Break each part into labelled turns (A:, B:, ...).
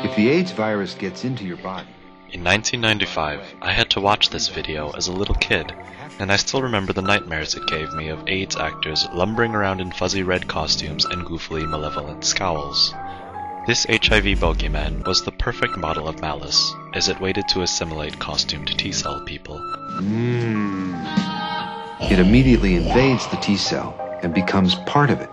A: If the AIDS virus gets into your body...
B: In 1995, I had to watch this video as a little kid, and I still remember the nightmares it gave me of AIDS actors lumbering around in fuzzy red costumes and goofily malevolent scowls. This HIV bogeyman was the perfect model of malice, as it waited to assimilate costumed T-cell people.
A: It immediately invades the T-cell and becomes part of it.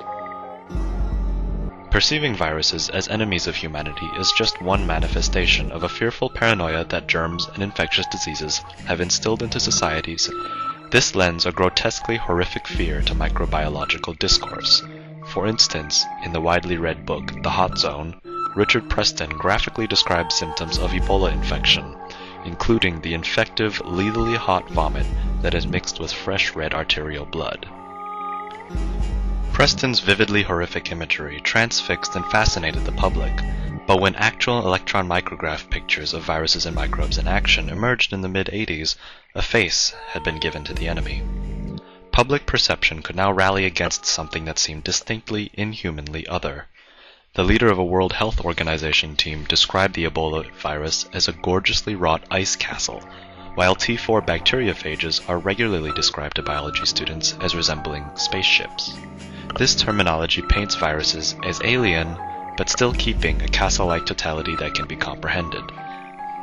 B: Perceiving viruses as enemies of humanity is just one manifestation of a fearful paranoia that germs and infectious diseases have instilled into societies. This lends a grotesquely horrific fear to microbiological discourse. For instance, in the widely read book The Hot Zone, Richard Preston graphically describes symptoms of Ebola infection, including the infective, lethally hot vomit that is mixed with fresh red arterial blood. Preston's vividly horrific imagery transfixed and fascinated the public, but when actual electron micrograph pictures of viruses and microbes in action emerged in the mid-80s, a face had been given to the enemy. Public perception could now rally against something that seemed distinctly, inhumanly other. The leader of a World Health Organization team described the Ebola virus as a gorgeously wrought ice castle, while T4 bacteriophages are regularly described to biology students as resembling spaceships. This terminology paints viruses as alien, but still keeping a castle-like totality that can be comprehended.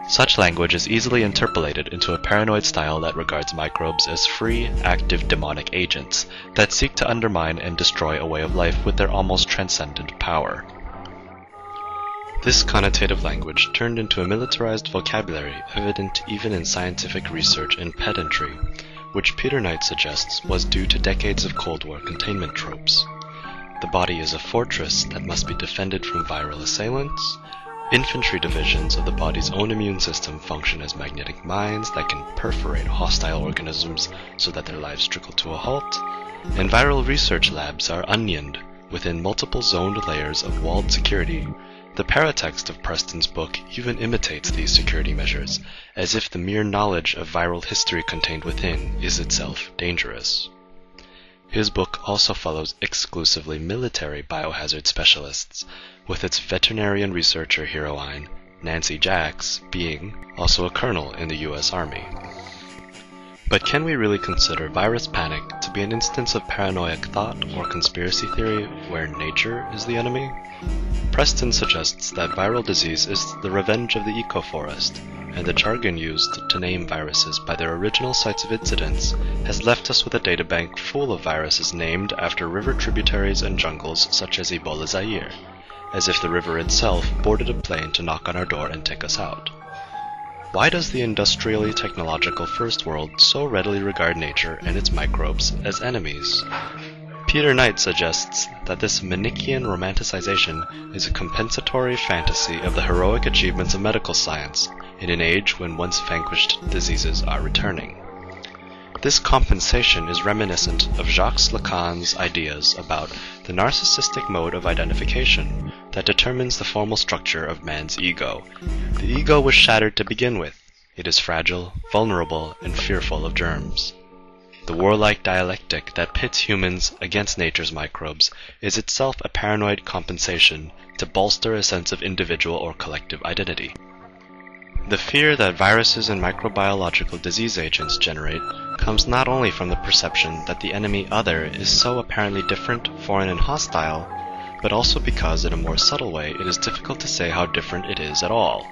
B: Such language is easily interpolated into a paranoid style that regards microbes as free, active demonic agents that seek to undermine and destroy a way of life with their almost transcendent power. This connotative language turned into a militarized vocabulary evident even in scientific research and pedantry, which Peter Knight suggests was due to decades of Cold War containment tropes. The body is a fortress that must be defended from viral assailants. Infantry divisions of the body's own immune system function as magnetic mines that can perforate hostile organisms so that their lives trickle to a halt. And viral research labs are onioned within multiple zoned layers of walled security. The paratext of Preston's book even imitates these security measures, as if the mere knowledge of viral history contained within is itself dangerous. His book also follows exclusively military biohazard specialists, with its veterinarian researcher heroine, Nancy Jacks, being also a colonel in the U.S. Army. But can we really consider virus panic to be an instance of paranoid thought or conspiracy theory where nature is the enemy? Preston suggests that viral disease is the revenge of the ecoforest, and the jargon used to name viruses by their original sites of incidence has left us with a databank full of viruses named after river tributaries and jungles such as Ebola Zaire, as if the river itself boarded a plane to knock on our door and take us out. Why does the industrially technological first world so readily regard nature and its microbes as enemies? Peter Knight suggests that this Manichaean romanticization is a compensatory fantasy of the heroic achievements of medical science in an age when once vanquished diseases are returning. This compensation is reminiscent of Jacques Lacan's ideas about the narcissistic mode of identification that determines the formal structure of man's ego. The ego was shattered to begin with. It is fragile, vulnerable, and fearful of germs. The warlike dialectic that pits humans against nature's microbes is itself a paranoid compensation to bolster a sense of individual or collective identity. The fear that viruses and microbiological disease agents generate comes not only from the perception that the enemy other is so apparently different, foreign, and hostile, but also because in a more subtle way it is difficult to say how different it is at all.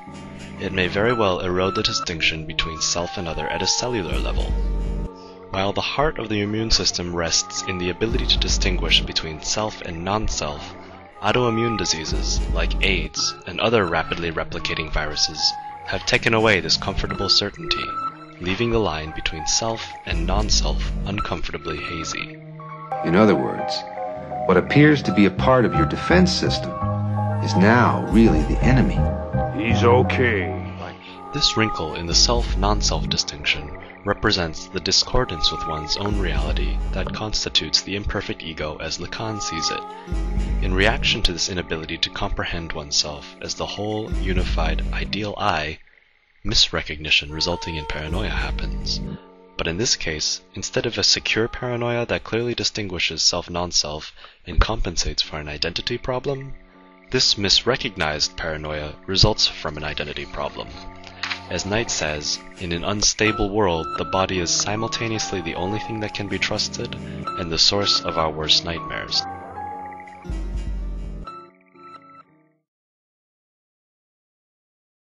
B: It may very well erode the distinction between self and other at a cellular level. While the heart of the immune system rests in the ability to distinguish between self and non-self, autoimmune diseases like AIDS and other rapidly replicating viruses have taken away this comfortable certainty, leaving the line between self and non-self uncomfortably hazy.
A: In other words, what appears to be a part of your defense system is now really the enemy.
C: He's okay.
B: This wrinkle in the self-non-self distinction represents the discordance with one's own reality that constitutes the imperfect ego as Lacan sees it. In reaction to this inability to comprehend oneself as the whole, unified, ideal I, misrecognition resulting in paranoia happens. But in this case, instead of a secure paranoia that clearly distinguishes self-non-self and compensates for an identity problem, This misrecognized paranoia results from an identity problem. As Knight says, in an unstable world, the body is simultaneously the only thing that can be trusted and the source of our worst nightmares.